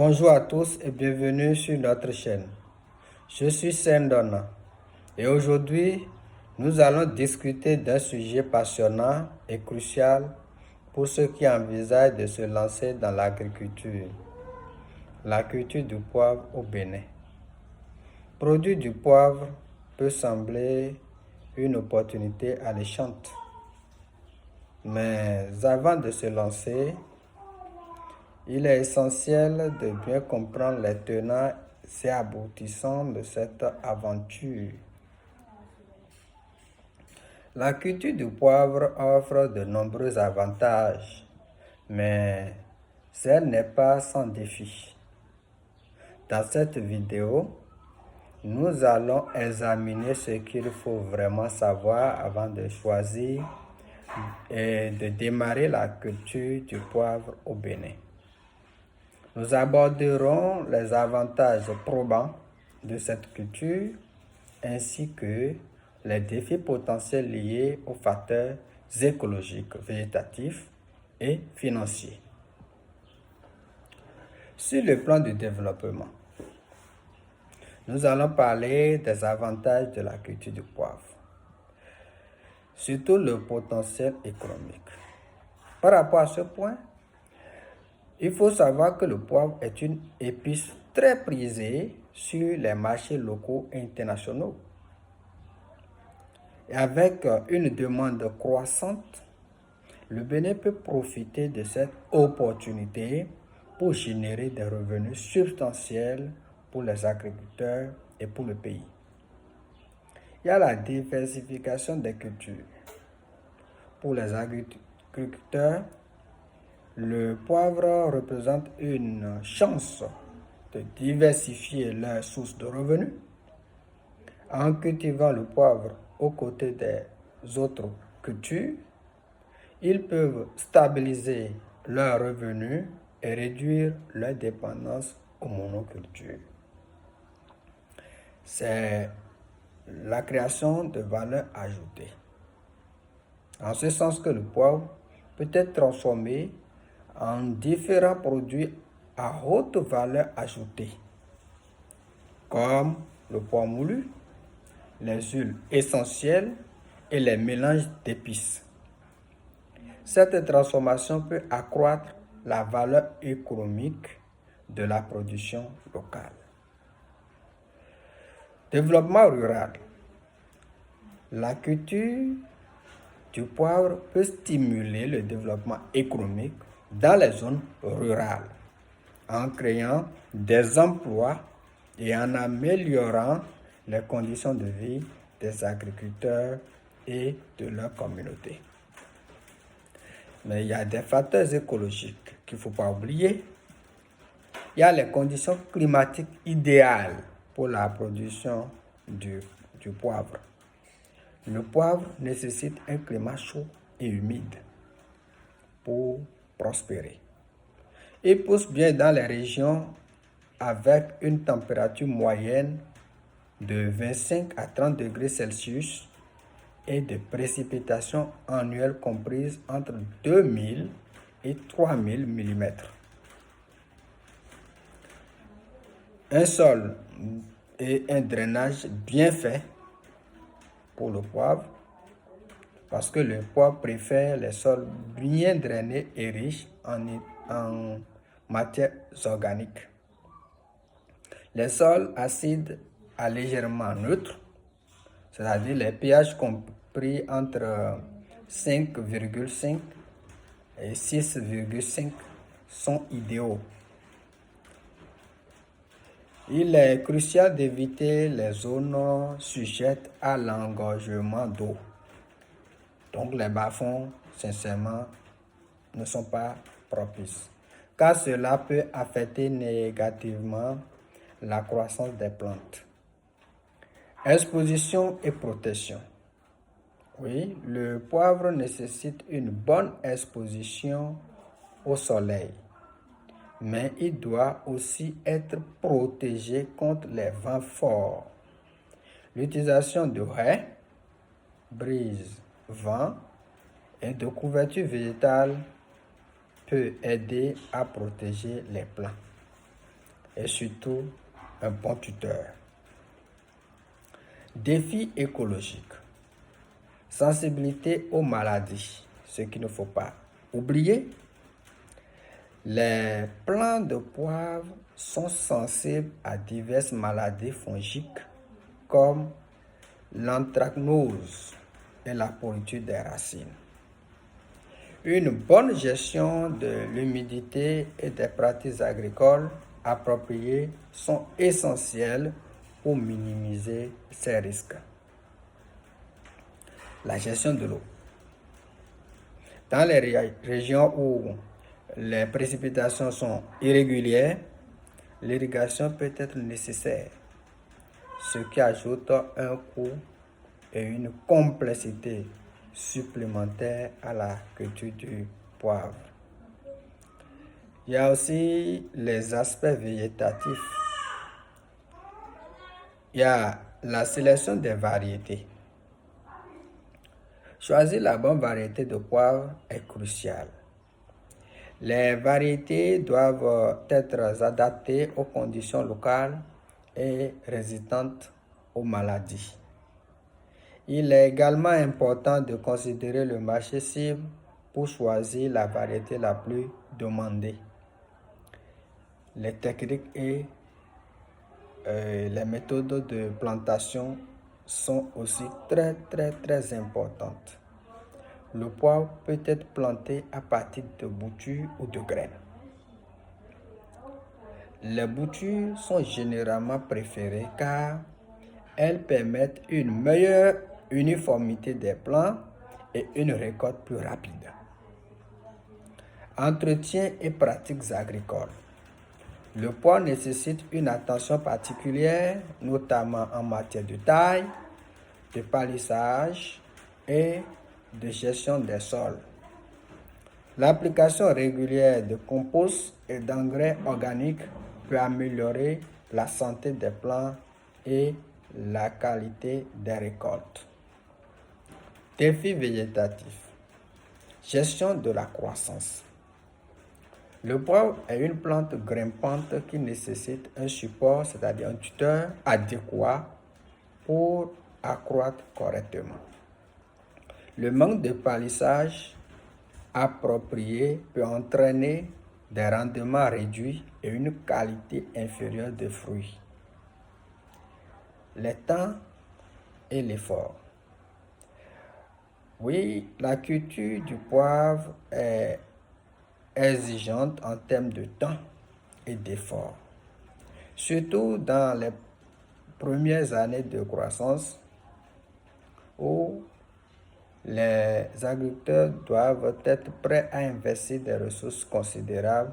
Bonjour à tous et bienvenue sur notre chaîne. Je suis Sendon et aujourd'hui, nous allons discuter d'un sujet passionnant et crucial pour ceux qui envisagent de se lancer dans l'agriculture, la culture du poivre au Bénin. Produire du poivre peut sembler une opportunité alléchante, mais avant de se lancer, il est essentiel de bien comprendre les tenants et aboutissants de cette aventure. La culture du poivre offre de nombreux avantages, mais elle n'est pas sans défi. Dans cette vidéo, nous allons examiner ce qu'il faut vraiment savoir avant de choisir et de démarrer la culture du poivre au Bénin. Nous aborderons les avantages probants de cette culture ainsi que les défis potentiels liés aux facteurs écologiques, végétatifs et financiers. Sur le plan du développement, nous allons parler des avantages de la culture du poivre, surtout le potentiel économique. Par rapport à ce point, il faut savoir que le poivre est une épice très prisée sur les marchés locaux et internationaux. Et avec une demande croissante, le Bénin peut profiter de cette opportunité pour générer des revenus substantiels pour les agriculteurs et pour le pays. Il y a la diversification des cultures. Pour les agriculteurs, le poivre représente une chance de diversifier leurs sources de revenus. En cultivant le poivre aux côtés des autres cultures, ils peuvent stabiliser leurs revenus et réduire leur dépendance aux monocultures. C'est la création de valeur ajoutée. En ce sens que le poivre peut être transformé en différents produits à haute valeur ajoutée, comme le poivre moulu, les huiles essentielles et les mélanges d'épices. Cette transformation peut accroître la valeur économique de la production locale. Développement rural. La culture du poivre peut stimuler le développement économique dans les zones rurales en créant des emplois et en améliorant les conditions de vie des agriculteurs et de leur communauté. Mais il y a des facteurs écologiques qu'il ne faut pas oublier. Il y a les conditions climatiques idéales pour la production du poivre. Le poivre nécessite un climat chaud et humide pour prospérer. Il pousse bien dans les régions avec une température moyenne de 25 à 30 degrés Celsius et de précipitations annuelles comprises entre 2000 et 3000 mm. Un sol et un drainage bien fait pour le poivre, parce que le poivre préfère les sols bien drainés et riches en matières organiques. Les sols acides à légèrement neutre, c'est-à-dire les pH compris entre 5,5 et 6,5 sont idéaux. Il est crucial d'éviter les zones sujettes à l'engorgement d'eau. Donc les bas-fonds, sincèrement, ne sont pas propices, car cela peut affecter négativement la croissance des plantes. Exposition et protection. Oui, le poivre nécessite une bonne exposition au soleil, mais il doit aussi être protégé contre les vents forts. L'utilisation de haies, brise, vent et de couverture végétale peut aider à protéger les plants. et surtout un bon tuteur. Défis écologiques. Sensibilité aux maladies, ce qu'il ne faut pas oublier. Les plants de poivre sont sensibles à diverses maladies fongiques comme l'anthracnose et la pourriture des racines. Une bonne gestion de l'humidité et des pratiques agricoles appropriées sont essentielles pour minimiser ces risques. La gestion de l'eau. Dans les régions où les précipitations sont irrégulières, l'irrigation peut être nécessaire, ce qui ajoute un coût et une complexité supplémentaire à la culture du poivre. Il y a aussi les aspects végétatifs. Il y a la sélection des variétés. Choisir la bonne variété de poivre est crucial. Les variétés doivent être adaptées aux conditions locales et résistantes aux maladies. Il est également important de considérer le marché cible pour choisir la variété la plus demandée. Les techniques et les méthodes de plantation sont aussi très importantes. Le poivre peut être planté à partir de boutures ou de graines. Les boutures sont généralement préférées car elles permettent une meilleure uniformité des plants et une récolte plus rapide. Entretien et pratiques agricoles. Le poivre nécessite une attention particulière, notamment en matière de taille, de palissage et de gestion des sols. L'application régulière de compost et d'engrais organiques peut améliorer la santé des plants et la qualité des récoltes. Défis végétatifs. Gestion de la croissance. Le poivre est une plante grimpante qui nécessite un support, c'est-à-dire un tuteur adéquat pour accroître correctement. Le manque de palissage approprié peut entraîner des rendements réduits et une qualité inférieure des fruits. Les temps et l'effort. Oui, la culture du poivre est exigeante en termes de temps et d'effort, surtout dans les premières années de croissance où les agriculteurs doivent être prêts à investir des ressources considérables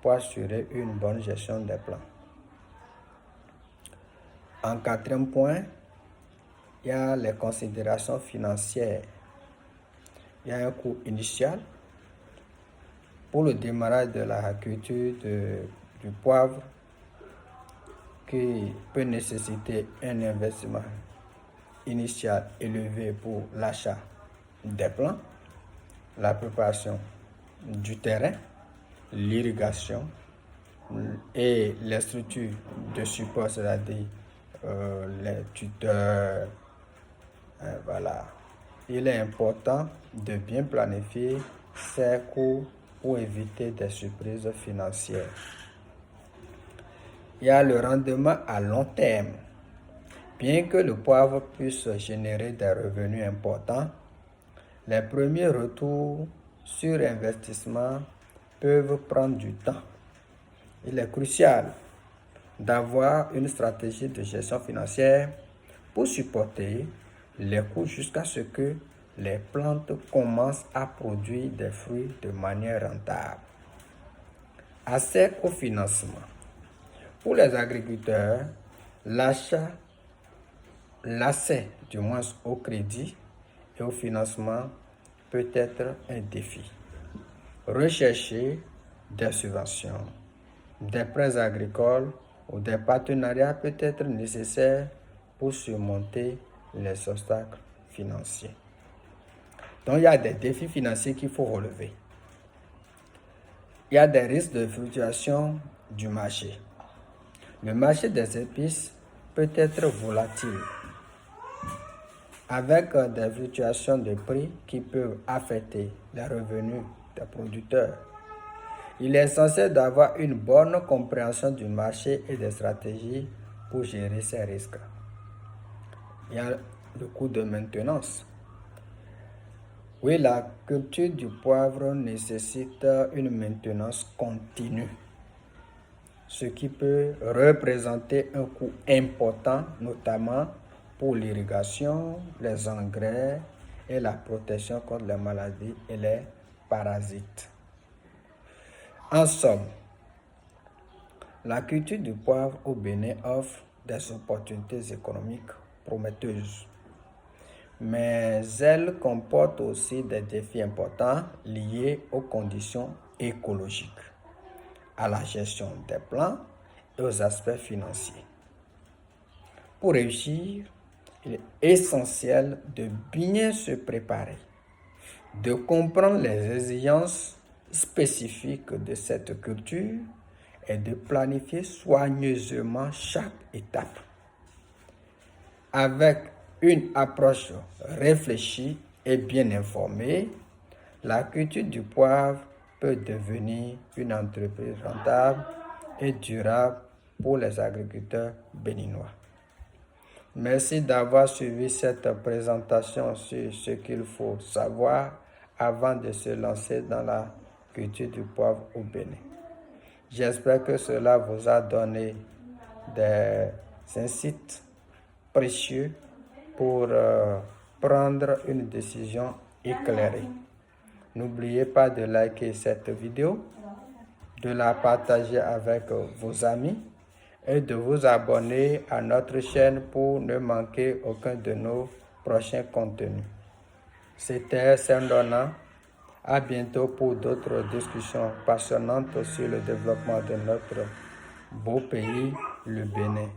pour assurer une bonne gestion des plants. En quatrième point, il y a les considérations financières. Il y a un coût initial pour le démarrage de la culture du poivre qui peut nécessiter un investissement initial élevé pour l'achat des plants, la préparation du terrain, l'irrigation et les structures de support, c'est-à-dire les tuteurs. Voilà. Il est important de bien planifier ces coûts pour éviter des surprises financières. Il y a le rendement à long terme. Bien que le poivre puisse générer des revenus importants, les premiers retours sur investissement peuvent prendre du temps. Il est crucial d'avoir une stratégie de gestion financière pour supporter les coûts jusqu'à ce que les plantes commencent à produire des fruits de manière rentable. Accès au financement. Pour les agriculteurs, l'accès au crédit et au financement peut être un défi. Rechercher des subventions, des prêts agricoles ou des partenariats peut être nécessaire pour surmonter les obstacles financiers. Donc, il y a des défis financiers qu'il faut relever. Il y a des risques de fluctuation du marché. Le marché des épices peut être volatile, avec des fluctuations de prix qui peuvent affecter les revenus des producteurs. Il est essentiel d'avoir une bonne compréhension du marché et des stratégies pour gérer ces risques. Il y a le coût de maintenance. Oui, la culture du poivre nécessite une maintenance continue, ce qui peut représenter un coût important, notamment pour l'irrigation, les engrais et la protection contre les maladies et les parasites. En somme, la culture du poivre au Bénin offre des opportunités économiques prometteuses, mais elle comporte aussi des défis importants liés aux conditions écologiques, à la gestion des plants et aux aspects financiers. Pour réussir, il est essentiel de bien se préparer, de comprendre les exigences spécifiques de cette culture et de planifier soigneusement chaque étape. Avec une approche réfléchie et bien informée, la culture du poivre peut devenir une entreprise rentable et durable pour les agriculteurs béninois. Merci d'avoir suivi cette présentation sur ce qu'il faut savoir avant de se lancer dans la culture du poivre au Bénin. J'espère que cela vous a donné des insights précieux pour prendre une décision éclairée. N'oubliez pas de liker cette vidéo, de la partager avec vos amis et de vous abonner à notre chaîne pour ne manquer aucun de nos prochains contenus. C'était Sendona. À bientôt pour d'autres discussions passionnantes sur le développement de notre beau pays, le Bénin.